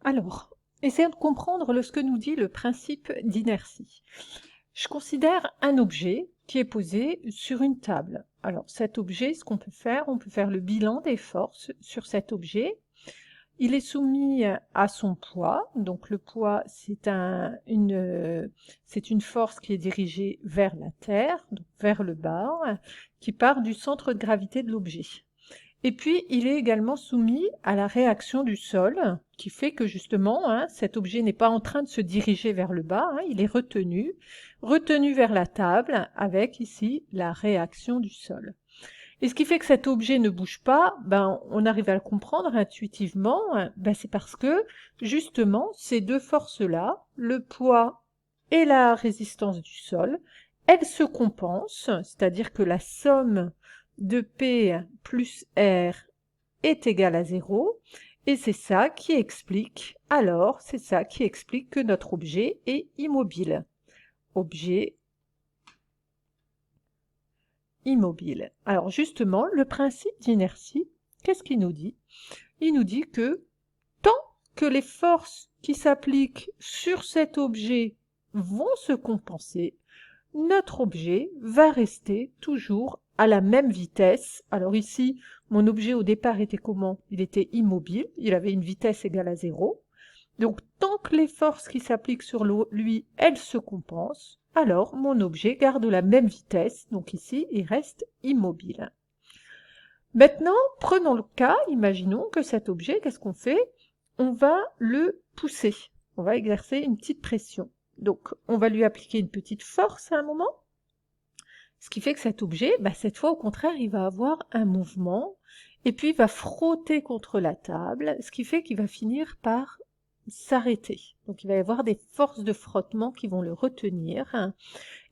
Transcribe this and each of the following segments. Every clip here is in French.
Alors, essayons de comprendre ce que nous dit le principe d'inertie. Je considère un objet qui est posé sur une table. Alors cet objet, ce qu'on peut faire, on peut faire le bilan des forces sur cet objet. Il est soumis à son poids, donc le poids c'est une force qui est dirigée vers la Terre, donc vers le bas, qui part du centre de gravité de l'objet. Et puis, il est également soumis à la réaction du sol, qui fait que justement, cet objet n'est pas en train de se diriger vers le bas, il est retenu vers la table, avec ici la réaction du sol. Et ce qui fait que cet objet ne bouge pas, on arrive à le comprendre intuitivement, c'est parce que justement, ces deux forces-là, le poids et la résistance du sol, elles se compensent, c'est-à-dire que la somme de P plus R est égale à 0, et c'est ça qui explique que notre objet est immobile. Objet immobile. Alors justement, le principe d'inertie, qu'est-ce qu'il nous dit? Il nous dit que tant que les forces qui s'appliquent sur cet objet vont se compenser, notre objet va rester toujours à la même vitesse. Alors ici, mon objet au départ était comment? Il était immobile, il avait une vitesse égale à 0. Donc tant que les forces qui s'appliquent sur lui, elles se compensent, alors mon objet garde la même vitesse, donc ici il reste immobile. Maintenant, prenons le cas, imaginons que cet objet, qu'est-ce qu'on fait? On va le pousser, on va exercer une petite pression. Donc on va lui appliquer une petite force à un moment, ce qui fait que cet objet, cette fois au contraire, il va avoir un mouvement, et puis il va frotter contre la table, ce qui fait qu'il va finir par s'arrêter. Donc il va y avoir des forces de frottement qui vont le retenir.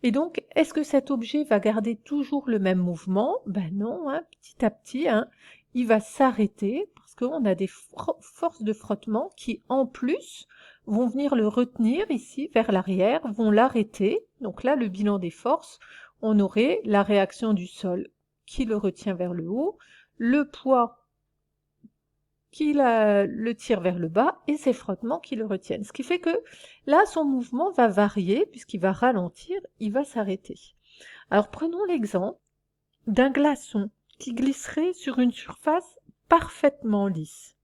Et donc, est-ce que cet objet va garder toujours le même mouvement? Non, petit à petit, il va s'arrêter parce qu'on a des forces de frottement qui, en plus, vont venir le retenir ici vers l'arrière, vont l'arrêter. Donc là, le bilan des forces, on aurait la réaction du sol qui le retient vers le haut, le poids qui le tire vers le bas et ses frottements qui le retiennent. Ce qui fait que là, son mouvement va varier puisqu'il va ralentir, il va s'arrêter. Alors prenons l'exemple d'un glaçon qui glisserait sur une surface parfaitement lisse.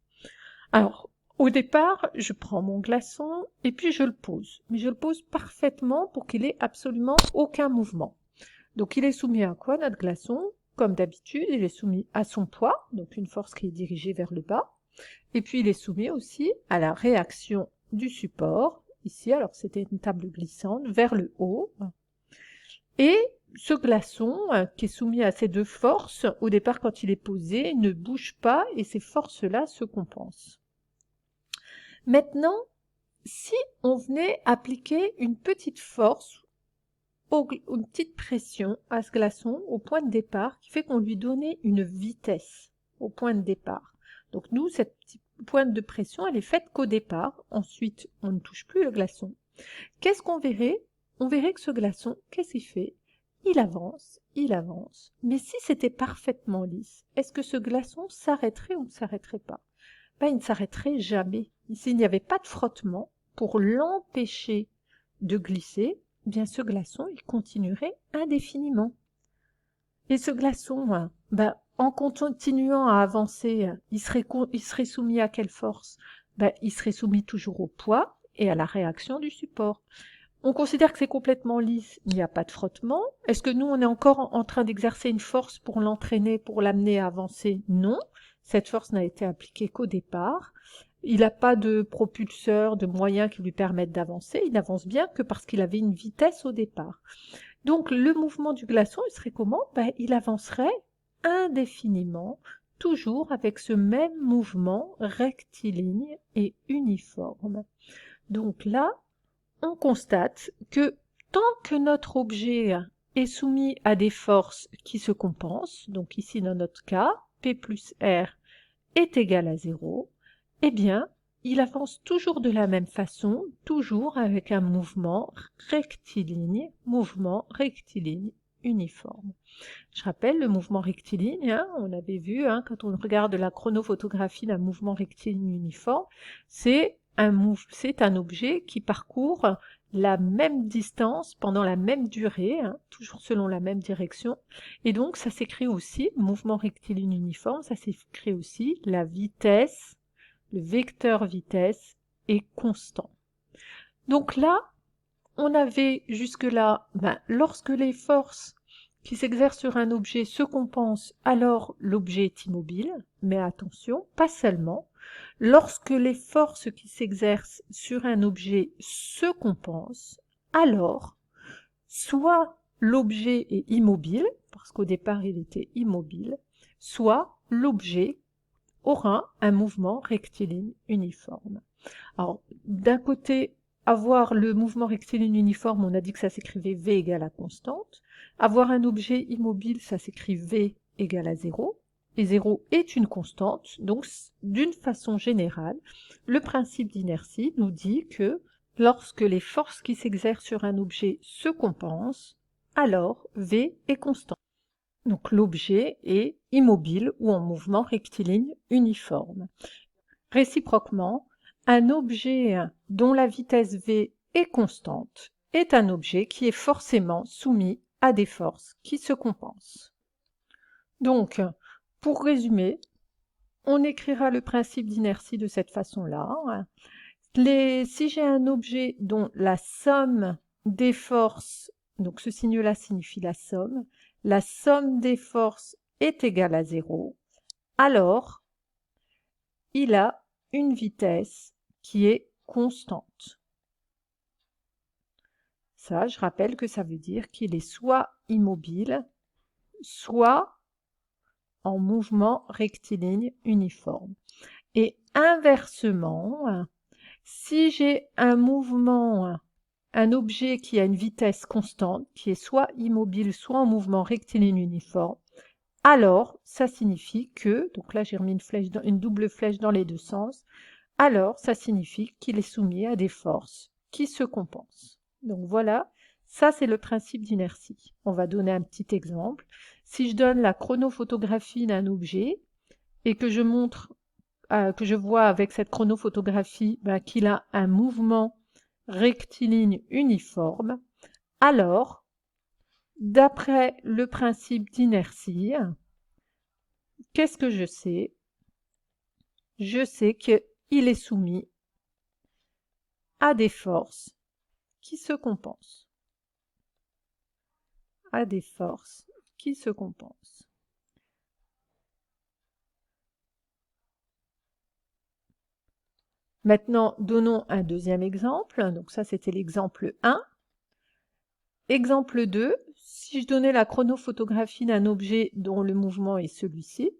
Alors, au départ, je prends mon glaçon et puis je le pose. Mais je le pose parfaitement pour qu'il ait absolument aucun mouvement. Donc il est soumis à quoi notre glaçon? Comme d'habitude, il est soumis à son poids, donc une force qui est dirigée vers le bas. Et puis il est soumis aussi à la réaction du support, ici, alors c'était une table glissante, vers le haut. Et ce glaçon, qui est soumis à ces deux forces, au départ quand il est posé, ne bouge pas et ces forces-là se compensent. Maintenant, si on venait appliquer une petite force, une petite pression à ce glaçon au point de départ, qui fait qu'on lui donnait une vitesse au point de départ. Donc nous, cette petite pointe de pression, elle est faite qu'au départ. Ensuite, on ne touche plus le glaçon. Qu'est-ce qu'on verrait? On verrait que ce glaçon, qu'est-ce qu'il fait? Il avance, mais si c'était parfaitement lisse, est-ce que ce glaçon s'arrêterait ou ne s'arrêterait pas? Il ne s'arrêterait jamais. S'il n'y avait pas de frottement pour l'empêcher de glisser, ce glaçon, il continuerait indéfiniment. Et ce glaçon, en continuant à avancer, il serait soumis à quelle force? Il serait soumis toujours au poids et à la réaction du support. On considère que c'est complètement lisse, il n'y a pas de frottement. Est-ce que nous, on est encore en train d'exercer une force pour l'entraîner, pour l'amener à avancer? Non, cette force n'a été appliquée qu'au départ. Il n'a pas de propulseur, de moyens qui lui permettent d'avancer. Il n'avance bien que parce qu'il avait une vitesse au départ. Donc le mouvement du glaçon, il serait comment? Il avancerait indéfiniment, toujours avec ce même mouvement rectiligne et uniforme. Donc là, on constate que tant que notre objet est soumis à des forces qui se compensent, donc ici dans notre cas, P plus R est égal à 0, il avance toujours de la même façon, toujours avec un mouvement rectiligne uniforme. Je rappelle, le mouvement rectiligne, on avait vu, quand on regarde la chronophotographie d'un mouvement rectiligne uniforme, c'est c'est un objet qui parcourt la même distance pendant la même durée, hein, toujours selon la même direction. Et donc, ça s'écrit aussi, mouvement rectiligne uniforme, ça s'écrit aussi la vitesse, le vecteur vitesse est constant. Donc là, on avait jusque-là, lorsque les forces qui s'exercent sur un objet se compensent, alors l'objet est immobile. Mais attention, pas seulement. Lorsque les forces qui s'exercent sur un objet se compensent, alors soit l'objet est immobile, parce qu'au départ il était immobile, soit l'objet aura un mouvement rectiligne uniforme. Alors, d'un côté, avoir le mouvement rectiligne uniforme, on a dit que ça s'écrivait V égale à constante. Avoir un objet immobile, ça s'écrit V égale à 0. Et 0 est une constante, donc d'une façon générale, le principe d'inertie nous dit que lorsque les forces qui s'exercent sur un objet se compensent, alors V est constant. Donc l'objet est immobile ou en mouvement rectiligne uniforme. Réciproquement, un objet dont la vitesse v est constante est un objet qui est forcément soumis à des forces qui se compensent. Donc, pour résumer, on écrira le principe d'inertie de cette façon-là. Si j'ai un objet dont la somme des forces, donc ce signe-là signifie la somme des forces est égale à 0, alors il a une vitesse qui est constante. Ça, je rappelle que ça veut dire qu'il est soit immobile, soit en mouvement rectiligne uniforme. Et inversement, si j'ai un mouvement, un objet qui a une vitesse constante, qui est soit immobile, soit en mouvement rectiligne uniforme, alors ça signifie que, donc là j'ai remis une double flèche dans les deux sens, alors ça signifie qu'il est soumis à des forces qui se compensent. Donc voilà, ça c'est le principe d'inertie. On va donner un petit exemple. Si je donne la chronophotographie d'un objet et que je montre, que je vois avec cette chronophotographie qu'il a un mouvement rectiligne uniforme, alors, d'après le principe d'inertie, qu'est-ce que je sais? Je sais qu'il est soumis à des forces qui se compensent. À des forces qui se compensent. Maintenant, donnons un deuxième exemple. Donc ça, c'était l'exemple 1. Exemple 2, si je donnais la chronophotographie d'un objet dont le mouvement est celui-ci,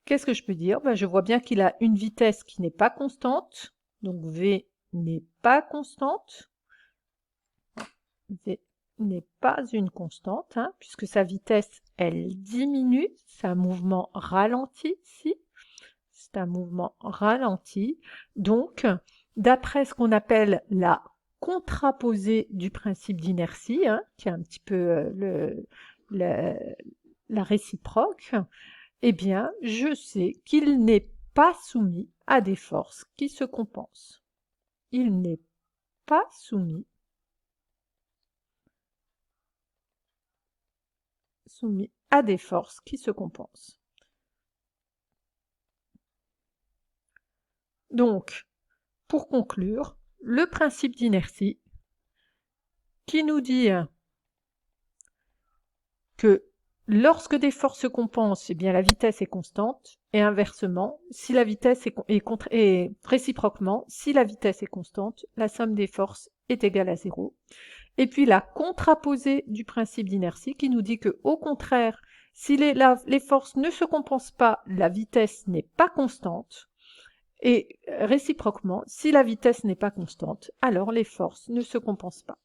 qu'est-ce que je peux dire? Je vois bien qu'il a une vitesse qui n'est pas constante. Donc V n'est pas constante. V n'est pas une constante, puisque sa vitesse, elle diminue. C'est un mouvement ralenti ici. C'est un mouvement ralenti. Donc, d'après ce qu'on appelle la contraposée du principe d'inertie, qui est un petit peu la réciproque, eh bien, je sais qu'il n'est pas soumis à des forces qui se compensent. Il n'est pas soumis à des forces qui se compensent. Donc, pour conclure, le principe d'inertie qui nous dit que lorsque des forces se compensent, eh bien la vitesse est constante, et inversement, si la vitesse est réciproquement, si la vitesse est constante, la somme des forces est égale à 0. Et puis la contraposée du principe d'inertie qui nous dit que, au contraire, si les forces ne se compensent pas, la vitesse n'est pas constante. Et réciproquement, si la vitesse n'est pas constante, alors les forces ne se compensent pas.